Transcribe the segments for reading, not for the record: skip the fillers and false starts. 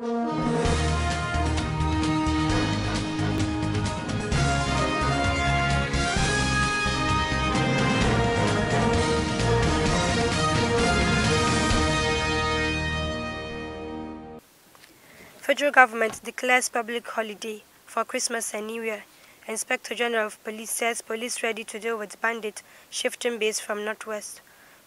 Federal government declares public holiday for Christmas and New Year. Inspector General of Police says police ready to deal with bandits shifting base from northwest.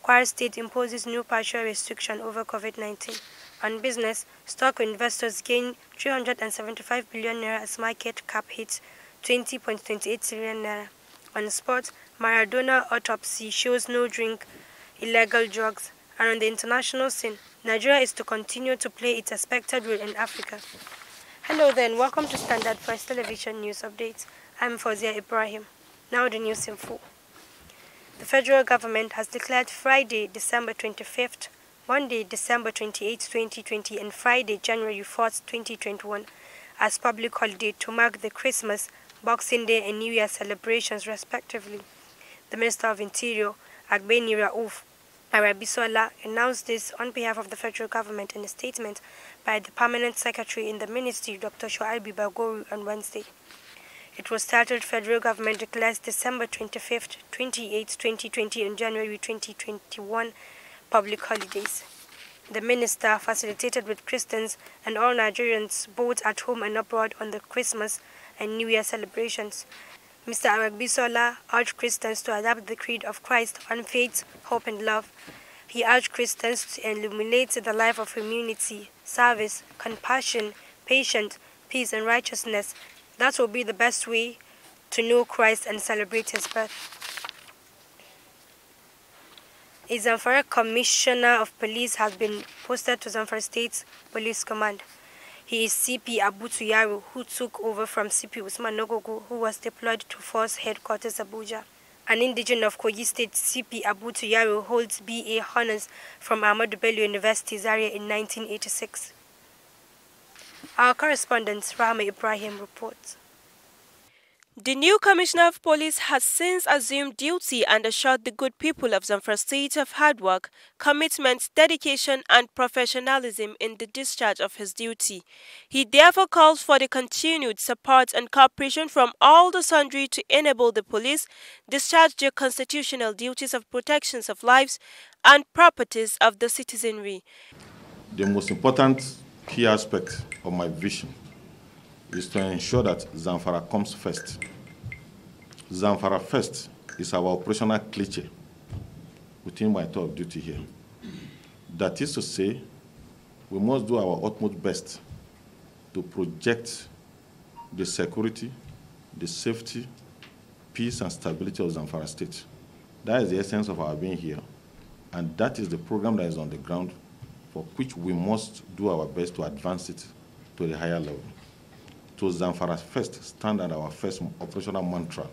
Kwara State imposes new partial restriction over COVID-19. On business, stock investors gain 375 billion naira as market cap hits 20.28 trillion naira. On sports, Maradona autopsy shows no drink illegal drugs. And on the international scene, Nigeria is to continue to play its expected role in Africa. Hello then, welcome to Standard Press Television News Updates. I'm Fawzia Ibrahim. Now the news in full. The federal government has declared Friday, December 25th, Monday, December 28, 2020 and Friday, January 4th, 2021 as public holiday to mark the Christmas, Boxing Day and New Year celebrations respectively. The Minister of Interior, Agbeni Rauf Arabisola, announced this on behalf of the federal government in a statement by the Permanent Secretary in the Ministry, Dr. Shoaibu Bagoru, on Wednesday. It was titled Federal Government Declares December 25th, 28th, 2020 and January 2021 Public Holidays. The minister facilitated with Christians and all Nigerians both at home and abroad on the Christmas and New Year celebrations. Mr. Arabisola urged Christians to adapt the creed of Christ on faith, hope and love. He urged Christians to illuminate the life of humanity, service, compassion, patience, peace and righteousness. That will be the best way to know Christ and celebrate his birth. A Zamfara Commissioner of Police has been posted to Zamfara State Police Command. He is CP Abutu Yaro, who took over from CP Usman Nogogo, who was deployed to Force Headquarters Abuja. An indigene of Kogi State, CP Abutu Yaro holds BA honors from Ahmadu Bello University, Zaria in 1986. Our correspondent, Rahma Ibrahim, reports. The new Commissioner of Police has since assumed duty and assured the good people of Zamfara State of hard work, commitment, dedication and professionalism in the discharge of his duty. He therefore calls for the continued support and cooperation from all the sundry to enable the police discharge their constitutional duties of protection of lives and properties of the citizenry. The most important key aspect of my vision is to ensure that Zamfara comes first. Zamfara first is our operational cliché within my tour of duty here. That is to say, we must do our utmost best to project the security, the safety, peace and stability of Zamfara State. That is the essence of our being here. And that is the program that is on the ground for which we must do our best to advance it to the higher level. To Zamfara first stand at our first operational mantra.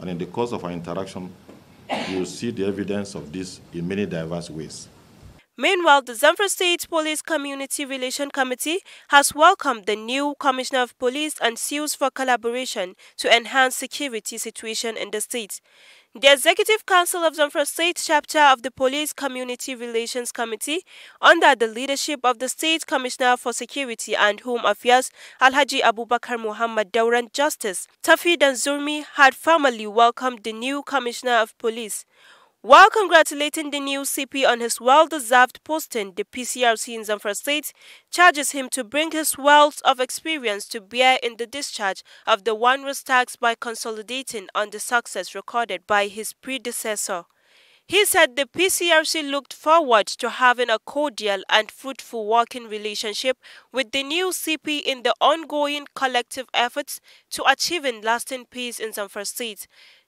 And in the course of our interaction, you will see the evidence of this in many diverse ways. Meanwhile, the Zamfara State Police Community Relation Committee has welcomed the new Commissioner of Police and sues for collaboration to enhance security situation in the state. The Executive Council of Zamfara State Chapter of the Police Community Relations Committee, under the leadership of the State Commissioner for Security and Home Affairs, Alhaji Abubakar Muhammad Dauran Justice, Tafi Danzurmi, had formally welcomed the new Commissioner of Police. While congratulating the new CP on his well-deserved posting, the PCRC in Zamfara State charges him to bring his wealth of experience to bear in the discharge of the onerous task by consolidating on the success recorded by his predecessor. He said the PCRC looked forward to having a cordial and fruitful working relationship with the new CP in the ongoing collective efforts to achieving lasting peace in Zamfara State.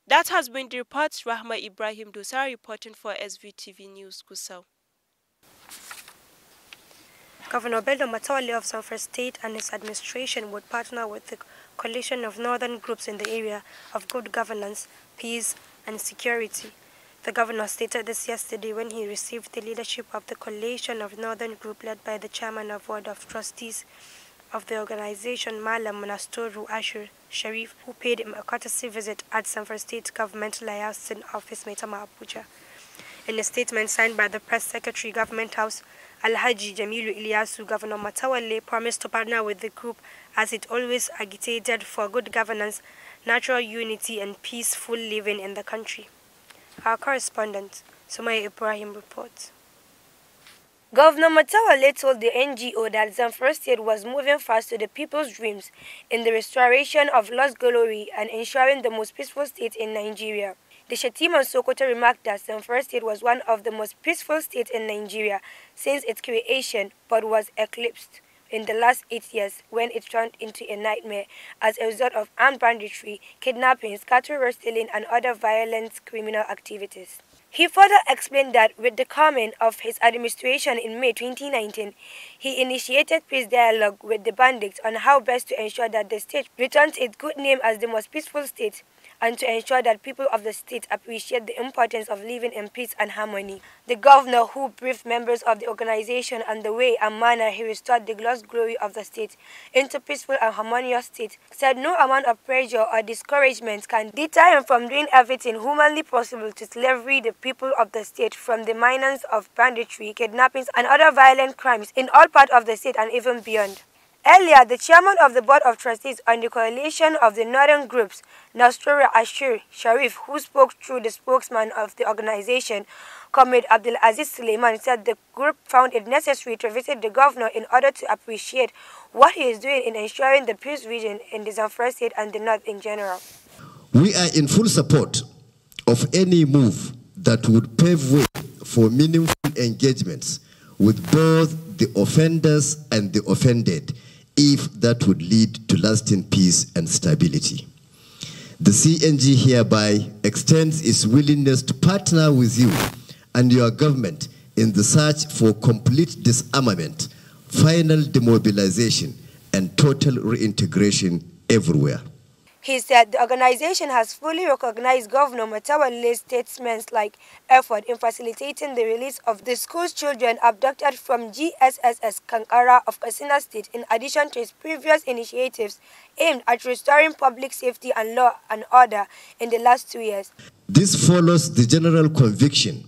That has been the report. Rahma Ibrahim Dosara reporting for SVTV News, Gusau. Governor Bello Matawale of Zamfara State and his administration would partner with the coalition of northern groups in the area of good governance, peace and security. The governor stated this yesterday when he received the leadership of the coalition of northern group led by the chairman of Board of Trustees of the organization, Malam Munastoru Ashur Sharif, who paid him a courtesy visit at Zamfara State Government Liaison Office, Maitama, Abuja. In a statement signed by the Press Secretary, Government House, Alhaji Jamilu Ilyasu, Governor Matawalle promised to partner with the group as it always agitated for good governance, natural unity and peaceful living in the country. Our correspondent, Sumaya Ibrahim, reports. Governor Matawalle told the NGO that Zamfara State was moving fast to the people's dreams in the restoration of lost glory and ensuring the most peaceful state in Nigeria. The Shetiman Sokoto remarked that Zamfara State was one of the most peaceful states in Nigeria since its creation, but was eclipsed in the last 8 years when it turned into a nightmare as a result of armed banditry, kidnappings, cattle rustling and other violent criminal activities. He further explained that with the coming of his administration in May 2019, he initiated peace dialogue with the bandits on how best to ensure that the state returns its good name as the most peaceful state and to ensure that people of the state appreciate the importance of living in peace and harmony. The governor, who briefed members of the organization on the way and manner he restored the lost glory of the state into peaceful and harmonious state, said no amount of pressure or discouragement can deter him from doing everything humanly possible to slavery the people of the state from the menace of banditry, kidnappings and other violent crimes in all parts of the state and even beyond. Earlier, the chairman of the Board of Trustees on the Coalition of the Northern Groups, Nastura Ashir Sharif, who spoke through the spokesman of the organization, Comrade Abdulaziz Suleiman, said the group found it necessary to visit the governor in order to appreciate what he is doing in ensuring the peace region in the Zamfara State and the North in general. We are in full support of any move that would pave way for meaningful engagements with both the offenders and the offended, if that would lead to lasting peace and stability. The CNG hereby extends its willingness to partner with you and your government in the search for complete disarmament, final demobilization, and total reintegration everywhere. He said the organization has fully recognized Governor Matawalle's statements-like effort in facilitating the release of the school's children abducted from GSSS Kankara of Katsina State, in addition to his previous initiatives aimed at restoring public safety and law and order in the last 2 years. This follows the general conviction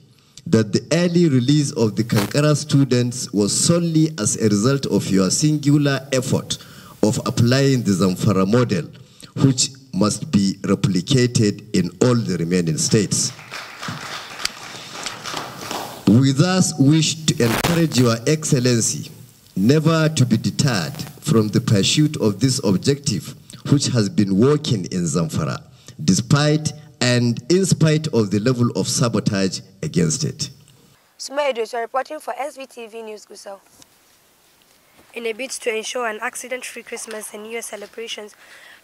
that the early release of the Kankara students was solely as a result of your singular effort of applying the Zamfara model, which must be replicated in all the remaining states. We thus wish to encourage Your Excellency never to be deterred from the pursuit of this objective, which has been working in Zamfara, despite and in spite of the level of sabotage against it. Sumaya Ibrahim reporting for Svtv News, Gusau. In a bid to ensure an accident-free Christmas and New Year celebrations,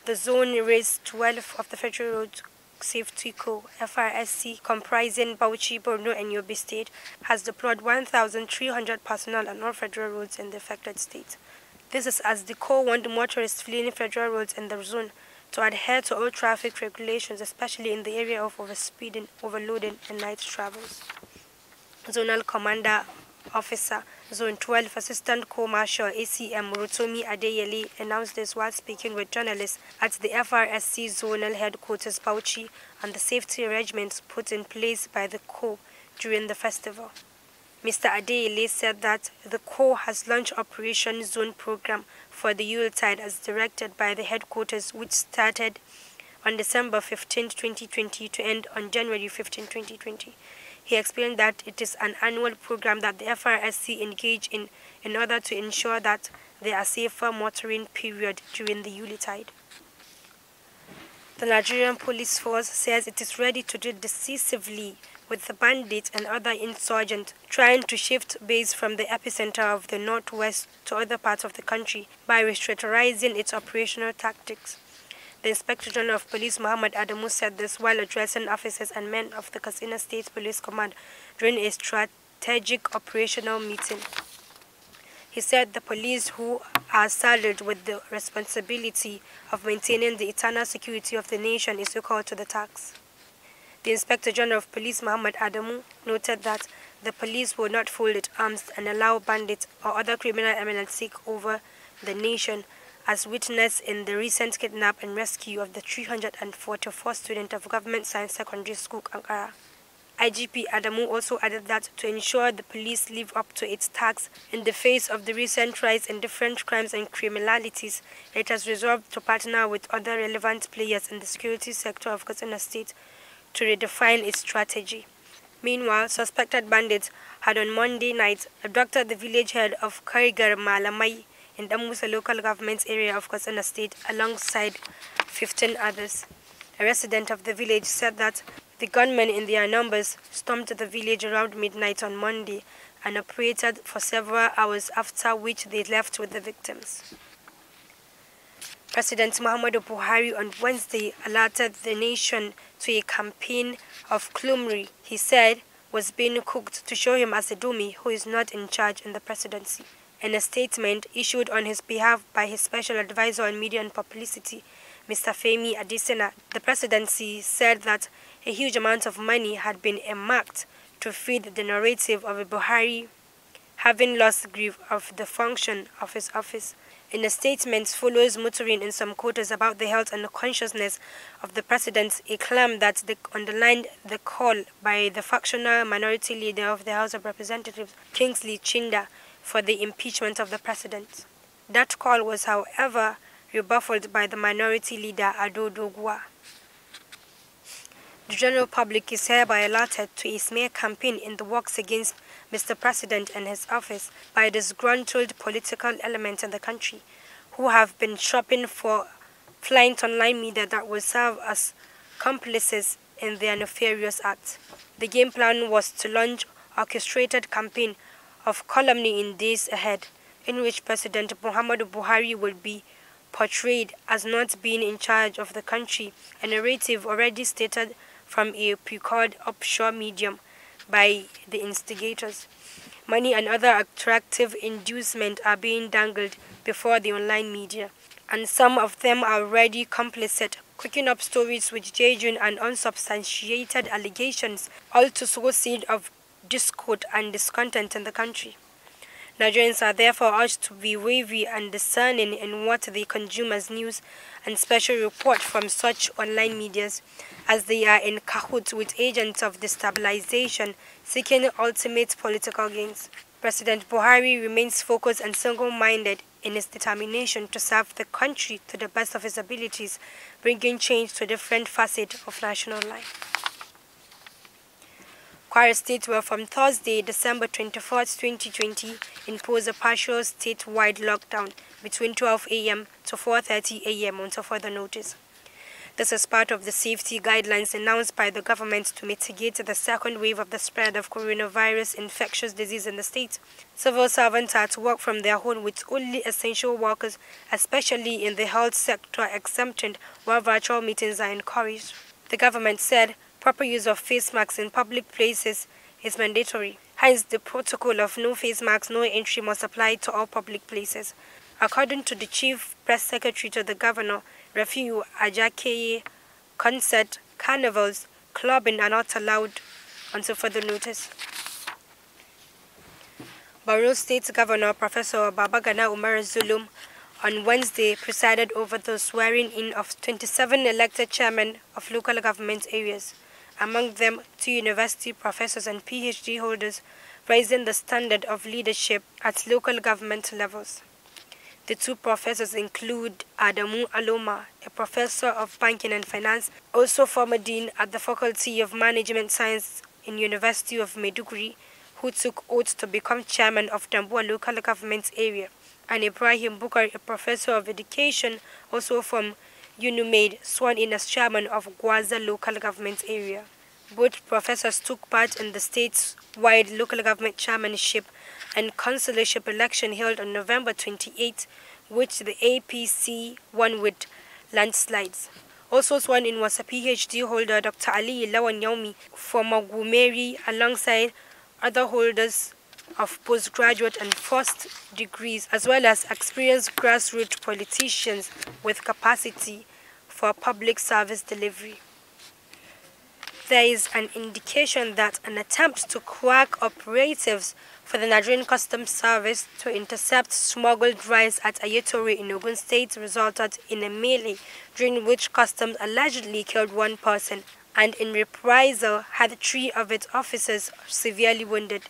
the Zone Race 12 of the Federal Road Safety Co. FRSC, comprising Bauchi, Borno and Yobe State, has deployed 1,300 personnel on all federal roads in the affected state. This is as the Co warned motorists fleeing federal roads in the zone to adhere to all traffic regulations, especially in the area of overspeeding, overloading and night travels. Zonal Commander Officer, Zone 12 Assistant Co-Marshal ACM Rutomi Adeyele announced this while speaking with journalists at the FRSC Zonal Headquarters Bauchi on the safety arrangements put in place by the Co during the festival. Mr. Adeyele said that the Co has launched Operation Zone Program for the Yuletide as directed by the headquarters, which started on December 15, 2020 to end on January 15, 2020. He explained that it is an annual program that the FRSC engage in order to ensure that there are safer motoring period during the Yuletide. The Nigerian Police Force says it is ready to deal decisively with the bandits and other insurgents trying to shift base from the epicenter of the northwest to other parts of the country by restructuring its operational tactics. The Inspector General of Police, Muhammad Adamu, said this while addressing officers and men of the Katsina State Police Command during a strategic operational meeting. He said the police, who are saddled with the responsibility of maintaining the eternal security of the nation, is equal to the task. The Inspector General of Police, Muhammad Adamu, noted that the police will not fold its arms and allow bandits or other criminal elements to take over the nation, as witnessed in the recent kidnap and rescue of the 344 students of Government Science Secondary School, Ankara. IGP Adamu also added that to ensure the police live up to its tasks in the face of the recent rise in different crimes and criminalities, it has resolved to partner with other relevant players in the security sector of Katsina State to redefine its strategy. Meanwhile, suspected bandits had on Monday night abducted the village head of Karigar Malamai in the Musa local government area of Katsina State alongside 15 others. A resident of the village said that the gunmen in their numbers stormed the village around midnight on Monday and operated for several hours, after which they left with the victims. President Muhammadu Buhari on Wednesday alerted the nation to a campaign of Klumri he said was being cooked to show him as a dummy who is not in charge in the presidency. In a statement issued on his behalf by his special advisor on media and publicity, Mr. Femi Adesina, the presidency said that a huge amount of money had been earmarked to feed the narrative of a Buhari having lost grip of the function of his office. In a statement follows muttering in some quarters about the health and the consciousness of the president, a claim that underlined the call by the factional minority leader of the House of Representatives, Kingsley Chinda, for the impeachment of the president. That call was, however, rebuffed by the minority leader Ado Dogwa. The general public is hereby alerted to a smear campaign in the works against Mr. President and his office by disgruntled political elements in the country who have been shopping for flying online media that will serve as complices in their nefarious acts. The game plan was to launch an orchestrated campaign of calumny in days ahead, in which President Muhammadu Buhari will be portrayed as not being in charge of the country, a narrative already stated from a procured offshore medium by the instigators. Money and other attractive inducements are being dangled before the online media, and some of them are already complicit, cooking up stories with genuine and unsubstantiated allegations, all to sow seed of discord and discontent in the country. Nigerians are therefore urged to be wary and discerning in what they consume as news and special report from such online medias, as they are in cahoots with agents of destabilization seeking ultimate political gains. President Buhari remains focused and single-minded in his determination to serve the country to the best of his abilities, bringing change to different facets of national life. Kwara State will from Thursday, December 24, 2020, impose a partial statewide lockdown between 12 a.m. to 4:30 a.m. until further notice. This is part of the safety guidelines announced by the government to mitigate the second wave of the spread of coronavirus infectious disease in the state. Civil servants are to work from their home with only essential workers, especially in the health sector, exempted, while virtual meetings are encouraged. The government said proper use of face masks in public places is mandatory. Hence, the protocol of no face masks, no entry must apply to all public places. According to the Chief Press Secretary to the Governor, Rafiu Ajakeye, concert, carnivals, clubbing are not allowed until further notice. Borno State Governor Professor Babagana Umar Zulum on Wednesday presided over the swearing-in of 27 elected chairmen of local government areas, among them 2 university professors and PhD holders, raising the standard of leadership at local government levels. The 2 professors include Adamu Aloma, a professor of banking and finance, also former dean at the Faculty of Management Science in University of Maiduguri, who took oath to become chairman of Tambua local government area, and Ibrahim Bukar, a professor of education, also from UNUMAID, sworn in as chairman of Gwaza local government area. Both professors took part in the state-wide local government chairmanship and councillorship election held on November 28, which the APC won with landslides. Also sworn in was a PhD holder, Dr. Ali Lawan Yaumi, from Magumeri, alongside other holders of postgraduate and first degrees, as well as experienced grassroots politicians with capacity for public service delivery. There is an indication that an attempt to crack operatives for the Nigerian Customs Service to intercept smuggled rice at Ayetore in Ogun State resulted in a melee, during which customs allegedly killed 1 person and in reprisal had 3 of its officers severely wounded.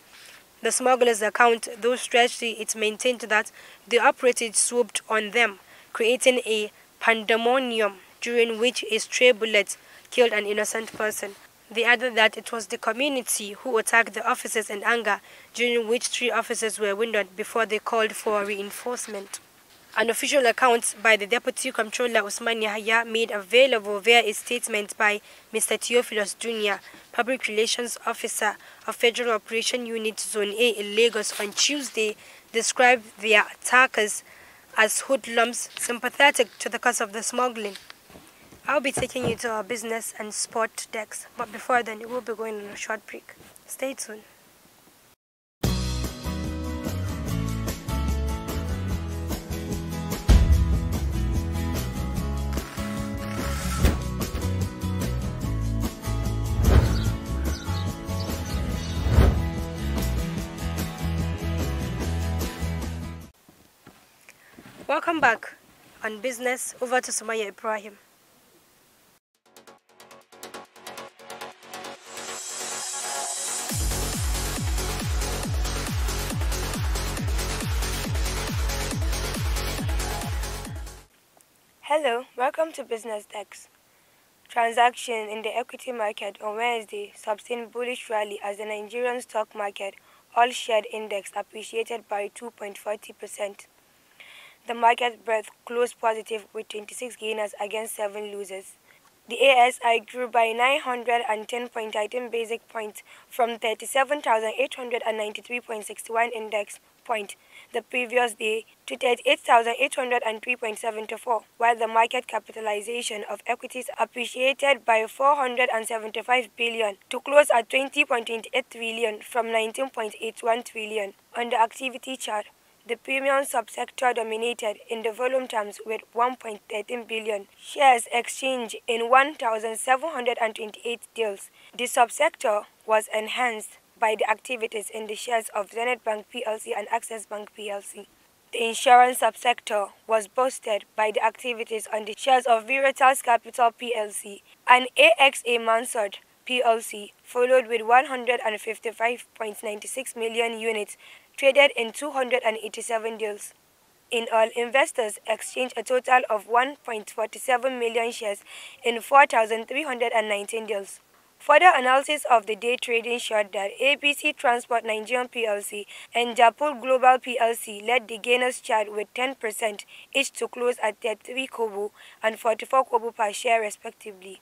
The smugglers' account, though stretchy, it maintained that the operatives swooped on them, creating a pandemonium during which a stray bullet killed an innocent person. They added that it was the community who attacked the officers in anger, during which 3 officers were wounded before they called for reinforcement. An official account by the Deputy Comptroller Usman Yahya made available via a statement by Mr. Theophilus Jr., Public Relations Officer of Federal Operation Unit Zone A in Lagos on Tuesday, described the attackers as hoodlums sympathetic to the cause of the smuggling. I'll be taking you to our business and sport decks, but before then, we'll be going on a short break. Stay tuned. Welcome back on Business. Over to Sumaya Ibrahim. Hello, welcome to Business Desk. Transaction in the equity market on Wednesday sustained bullish rally as the Nigerian stock market all-share index appreciated by 2.40%. The market breadth closed positive with 26 gainers against 7 losers. The ASI grew by 910.13 basic points from 37,893.61 index point the previous day to 38,803.74, while the market capitalization of equities appreciated by 475 billion to close at 20.28 trillion from 19.81 trillion. On the activity chart, the premium subsector dominated in the volume terms with 1.13 billion shares exchanged in 1,728 deals. The subsector was enhanced by the activities in the shares of Zenith Bank plc and Access Bank plc. The insurance subsector was boosted by the activities on the shares of Veritas Capital plc and AXA Mansard plc, followed with 155.96 million units traded in 287 deals. In all, investors exchanged a total of 1.47 million shares in 4,319 deals. Further analysis of the day trading showed that ABC Transport Nigerian plc and Japul Global plc led the gainers chart with 10% each to close at 33 kobo and 44 kobo per share respectively.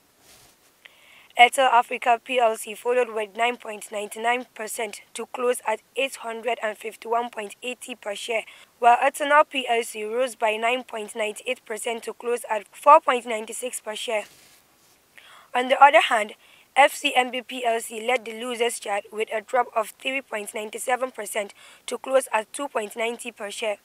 Airtel Africa plc followed with 9.99% to close at 851.80 per share, while Eternal plc rose by 9.98% to close at 4.96 per share. On the other hand, FCMB plc led the losers chart with a drop of 3.97% to close at 2.90 per share.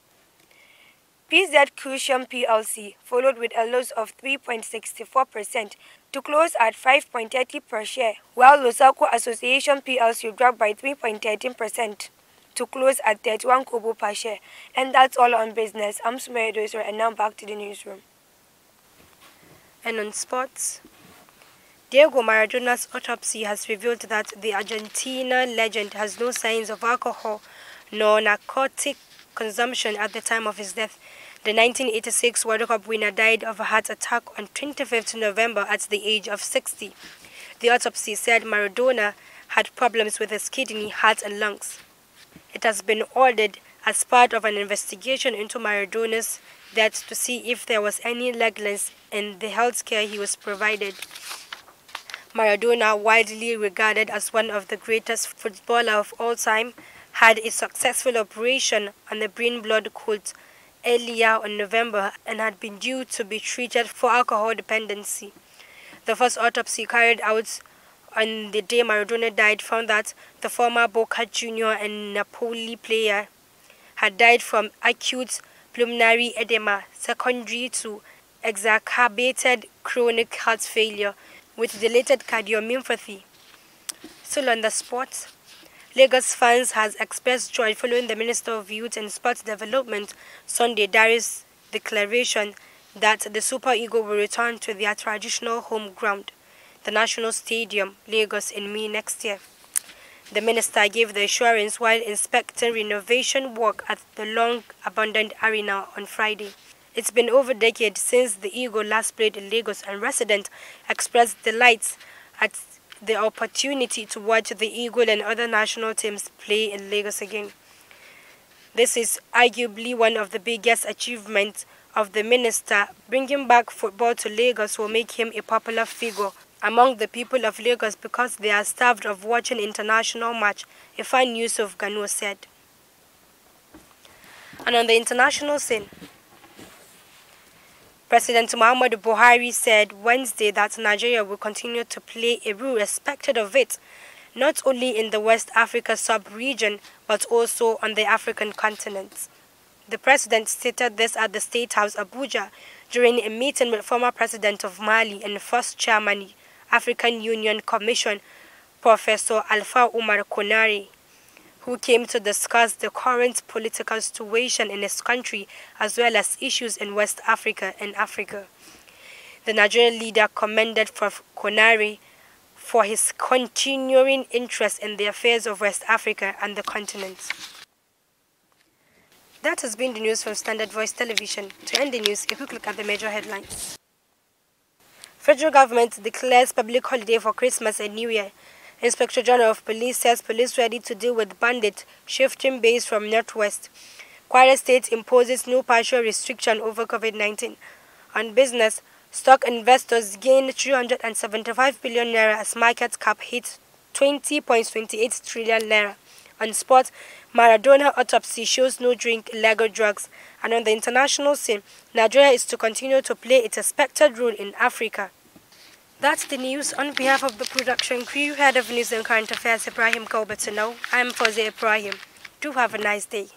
PZ Cushion plc followed with a loss of 3.64% to close at 5.30 per share, while Losako Association plc dropped by 3.13% to close at 31 kobo per share. And that's all on business. I'm Sumaya Dozer, and now back to the newsroom. And on sports, Diego Maradona's autopsy has revealed that the Argentina legend has no signs of alcohol nor narcotic consumption at the time of his death. The 1986 World Cup winner died of a heart attack on 25th November at the age of 60. The autopsy said Maradona had problems with his kidney, heart and lungs. It has been ordered as part of an investigation into Maradona's death to see if there was any negligence in the health care he was provided. Maradona, widely regarded as one of the greatest footballers of all time, had a successful operation on the brain blood clot earlier in November and had been due to be treated for alcohol dependency. The first autopsy carried out on the day Maradona died found that the former Boca Junior and Napoli player had died from acute pulmonary edema secondary to exacerbated chronic heart failure with dilated cardiomyopathy. Still on the sport, Lagos fans has expressed joy following the Minister of Youth and Sports Development, Sunday Darius' declaration that the Super Eagles will return to their traditional home ground. the National Stadium, Lagos, in May next year. The minister gave the assurance while inspecting renovation work at the long-abandoned arena on Friday. It's been over a decade since the Eagle last played in Lagos, and residents expressed delight at the opportunity to watch the Eagle and other national teams play in Lagos again. This is arguably one of the biggest achievements of the minister. Bringing back football to Lagos will make him a popular figure among the people of Lagos because they are starved of watching international match, Ifan Yusuf Gano said. And on the international scene, President Muhammadu Buhari said Wednesday that Nigeria will continue to play a role respected of it, not only in the West Africa sub-region, but also on the African continent. The president stated this at the State House, Abuja, during a meeting with former president of Mali and first chairman, African Union Commission, Professor Alpha Umar Konare, who came to discuss the current political situation in his country as well as issues in West Africa and Africa. The Nigerian leader commended Konare for his continuing interest in the affairs of West Africa and the continent. That has been the news from Standard Voice Television. To end the news, a quick look at the major headlines. Federal government declares public holiday for Christmas and New Year. Inspector General of Police says police ready to deal with bandits shifting base from northwest. Kwara State imposes no partial restriction over COVID-19. On business, stock investors gained 375 billion naira as market cap hit 20.28 trillion naira. On sport, Maradona autopsy shows no drink illegal drugs. And on the international scene, Nigeria is to continue to play its expected role in Africa. That's the news. On behalf of the production crew, head of news and current affairs Ibrahim Kaubatano, I'm Fawzi Ibrahim. Do have a nice day.